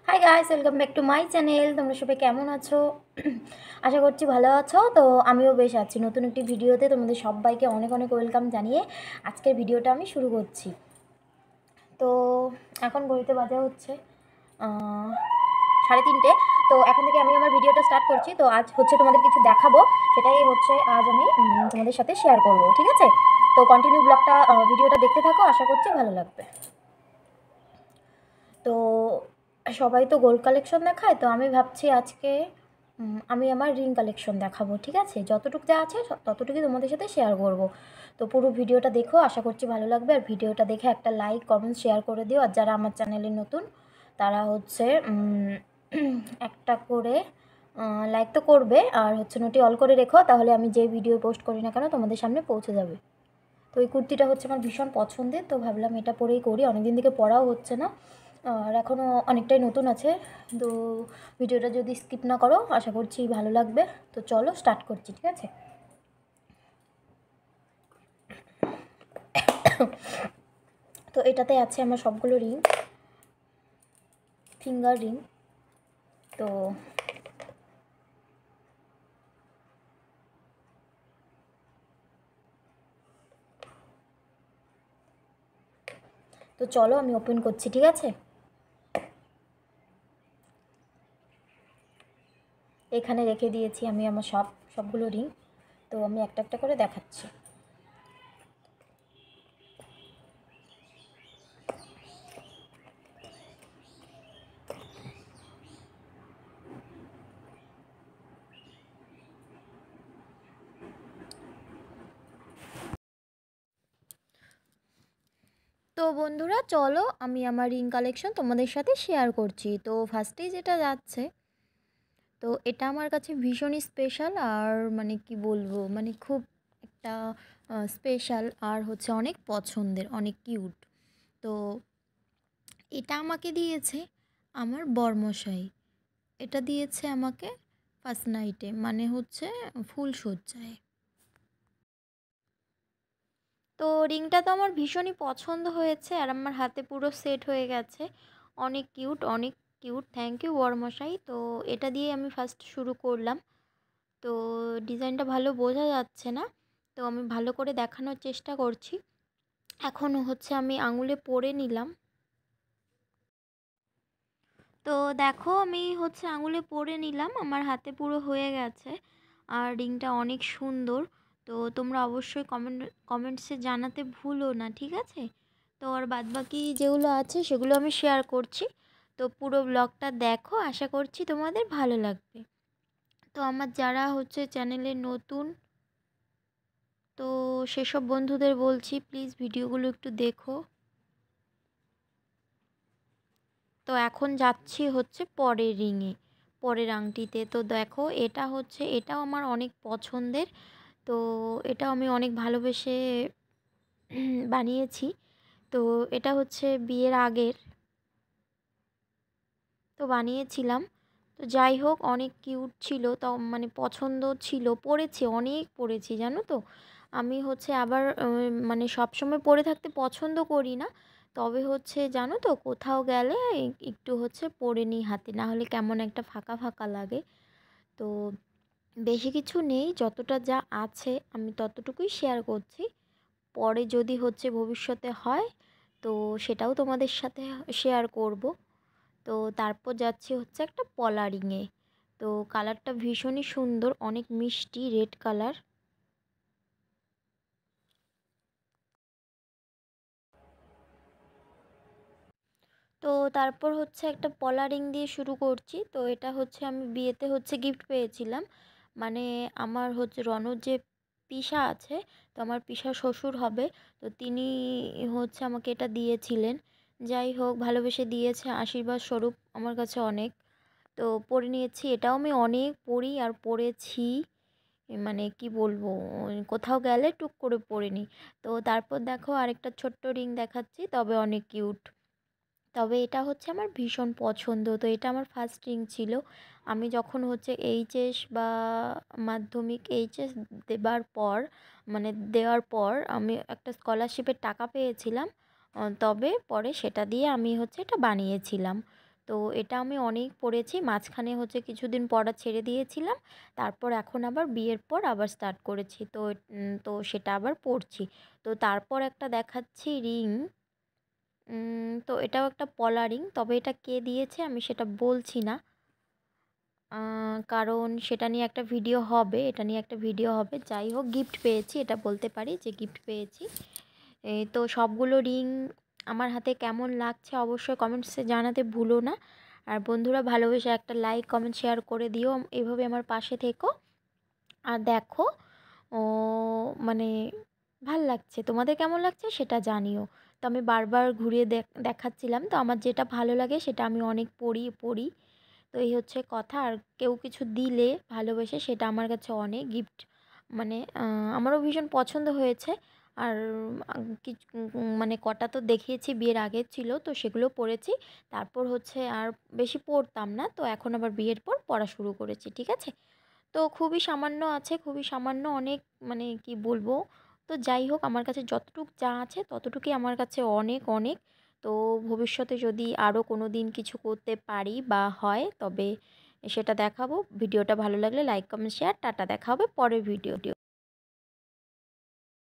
Hi guys, welcome back to my channel. তোমরা সবাই কেমন আছো? আশা করছি ভালো আছো। তো আমিও বেশ আছি। নতুন একটি ভিডিওতে তোমাদের সবাইকে অনেক অনেক ওয়েলকাম জানিয়ে আজকের ভিডিওটা আমি শুরু করছি। তো এখন ঘড়িতে বাজে হচ্ছে 3:30। তো এখন থেকে আমি আমার ভিডিওটা স্টার্ট করছি। তো আজ হচ্ছে তোমাদের কিছু দেখাবো, সেটাই হচ্ছে আজ আমি তোমাদের সাথে শেয়ার করবো, ঠিক আছে? তো কন্টিনিউ ব্লগটা ভিডিওটা দেখতে থাকো, আশা করছি ভালো লাগবে। তো সবাই তো গোল্ড কালেকশন দেখায়, তো আমি ভাবছি আজকে আমি আমার রিং কালেকশন দেখাবো, ঠিক আছে? যতটুকু যা আছে ততটুকুই তোমাদের সাথে শেয়ার করব। তো পুরো ভিডিওটা দেখো, আশা করছি ভালো লাগবে। আর ভিডিওটা দেখে একটা লাইক কমেন্ট শেয়ার করে দিও। আর যারা আমার চ্যানেলে নতুন তারা হচ্ছে একটা করে লাইক তো করবে, আর হচ্ছে নোটি অল করে রেখো, তাহলে আমি যে ভিডিও পোস্ট করি না কেন তোমাদের সামনে পৌঁছে যাবে। তো এই কুর্তিটা হচ্ছে আমার ভীষণ পছন্দের, তো ভাবলাম এটা পরেই করি। অনেকদিন থেকে পরাও হচ্ছে না, আর এখনও অনেকটাই নতুন আছে। তো ভিডিওটা যদি স্কিপ না করো, আশা করছি ভালো লাগবে। তো চলো স্টার্ট করছি, ঠিক আছে? তো এটাতে আছে আমার সবগুলো রিং, ফিঙ্গার রিং। তো তো চলো আমি ওপেন করছি, ঠিক আছে? এখানে রেখে দিয়েছি আমি আমার সবগুলো রিং। তো আমি একটা একটা করে দেখাচ্ছি। তো বন্ধুরা, চলো আমি আমার রিং কালেকশন তোমাদের সাথে শেয়ার করছি। তো ফার্স্টেই যেটা যাচ্ছে, তো এটা আমার কাছে ভীষণই স্পেশাল। আর মানে কি বলবো, মানে খুব একটা স্পেশাল, আর হচ্ছে অনেক পছন্দের, অনেক কিউট। তো এটা আমাকে দিয়েছে আমার বরমশাই। এটা দিয়েছে আমাকে ফার্স্ট নাইটে, মানে হচ্ছে ফুল সজ্জায়। তো রিংটা তো আমার ভীষণই পছন্দ হয়েছে, আর আমার হাতে পুরো সেট হয়ে গেছে। অনেক কিউট, অনেক কিউট। Thank you বরমশাই। তো এটা দিয়ে আমি ফার্স্ট শুরু করলাম। তো ডিজাইনটা ভালো বোঝা যাচ্ছে না, তো আমি ভালো করে দেখানোর চেষ্টা করছি। এখন হচ্ছে আমি আঙুলে পরে নিলাম। তো দেখো, আমি হচ্ছে আঙুলে পরে নিলাম, আমার হাতে পুরো হয়ে গেছে। আর রিংটা অনেক সুন্দর। তো তোমরা অবশ্যই কমেন্টসে জানাতে ভুলো না, ঠিক আছে? তো আর বাদবাকি যেগুলো আছে সেগুলো আমি শেয়ার করছি। তো পুরো ব্লগটা দেখো, আশা করছি তোমাদের ভালো লাগবে। তো আমার যারা হচ্ছে চ্যানেলে নতুন, তো সেসব বন্ধুদের বলছি প্লিজ ভিডিওগুলো একটু দেখো। তো এখন যাচ্ছি হচ্ছে পরের রিংয়ে, পরের আংটিতে। তো দেখো, এটা হচ্ছে, এটাও আমার অনেক পছন্দের। তো এটাও আমি অনেক ভালোবেসে বানিয়েছি। তো এটা হচ্ছে বিয়ের আগের, তো বানিয়েছিলাম। তো যাই হোক, অনেক কিউট ছিল, তো মানে পছন্দ ছিল, পরেছি, অনেক পরেছি জানো তো। আমি হচ্ছে আবার মানে সবসময় পরে থাকতে পছন্দ করি না, তবে হচ্ছে জানো তো, কোথাও গেলে একটু হচ্ছে পরে নিই হাতে, না হলে কেমন একটা ফাঁকা ফাঁকা লাগে। তো বেশি কিছু নেই, যতটা যা আছে আমি ততটুকুই শেয়ার করছি। পরে যদি হচ্ছে ভবিষ্যতে হয়, তো সেটাও তোমাদের সাথে শেয়ার করব। তো তারপর যাচ্ছি হচ্ছে একটা পলা রিংয়ে। তো কালারটা ভীষণই সুন্দর, অনেক মিষ্টি রেড কালার। তো তারপর হচ্ছে একটা পলা রিং দিয়ে শুরু করছি। তো এটা হচ্ছে আমি বিয়েতে হচ্ছে গিফট পেয়েছিলাম, মানে আমার হচ্ছে রণর যে পিসা আছে, তো আমার পিসা শ্বশুর হবে, তো তিনি হচ্ছে আমাকে এটা দিয়েছিলেন। যাই হোক, ভালোবেসে দিয়েছে, আশীর্বাদ স্বরূপ আমার কাছে অনেক। তো পরে নিয়েছি, এটাও আমি অনেক পরি আর পরেছি, মানে কি বলবো, কোথাও গেলে টুক করে পরে নিই। তো তারপর দেখো আরেকটা ছোট্ট রিং দেখাচ্ছি, তবে অনেক কিউট। তবে এটা হচ্ছে আমার ভীষণ পছন্দ। তো এটা আমার ফার্স্ট রিং ছিল। আমি যখন হচ্ছে এইচএস বা মাধ্যমিক, এইচএস দেবার পর, মানে দেওয়ার পর আমি একটা স্কলারশিপের টাকা পেয়েছিলাম। তবে পরে সেটা দিয়ে আমি হচ্ছে এটা বানিয়েছিলাম। তো এটা আমি অনেক পরেছি, মাঝখানে হচ্ছে কিছুদিন পরা ছেড়ে দিয়েছিলাম, তারপর এখন আবার বিয়ের পর আবার স্টার্ট করেছি। তো সেটা আবার পরছি। তো তারপর একটা দেখাচ্ছি রিং। তো এটাও একটা পলা রিং, তবে এটা কে দিয়েছে আমি সেটা বলছি না, কারণ সেটা নিয়ে একটা ভিডিও হবে, এটা নিয়ে একটা ভিডিও হবে। যাই হোক, গিফট পেয়েছি, এটা বলতে পারি যে গিফট পেয়েছি। এই তো সবগুলো রিং আমার হাতে কেমন লাগছে অবশ্যই কমেন্টসে জানাতে ভুলো না। আর বন্ধুরা, ভালোবেসে একটা লাইক কমেন্ট শেয়ার করে দিও, এভাবে আমার পাশে থেকো। আর দেখো, ও মানে ভাল লাগছে, তোমাদের কেমন লাগছে সেটা জানিও। তো আমি বারবার ঘুরিয়ে দেখাচ্ছিলাম, তো আমার যেটা ভালো লাগে সেটা আমি অনেক পড়ি। তো এই হচ্ছে কথা। আর কেউ কিছু দিলে ভালোবেসে, সেটা আমার কাছে অনেক গিফট, মানে আমারও ভীষণ পছন্দ হয়েছে। আর কিছু মানে কটা তো দেখিয়েছি, বিয়ের আগের ছিল, তো সেগুলো পরেছি। তারপর হচ্ছে আর বেশি পরতাম না, তো এখন আবার বিয়ের পর পড়া শুরু করেছি, ঠিক আছে। তো খুবই সামান্য আছে, খুবই সামান্য, অনেক মানে কি বলবো। তো যাই হোক, আমার কাছে যতটুক যা আছে ততটুকুই আমার কাছে অনেক অনেক। তো ভবিষ্যতে যদি আরও কোনো দিন কিছু করতে পারি বা হয়, তবে সেটা দেখাবো। ভিডিওটা ভালো লাগলে লাইক কমেন্ট শেয়ার, টাটা, দেখা হবে পরের ভিডিও।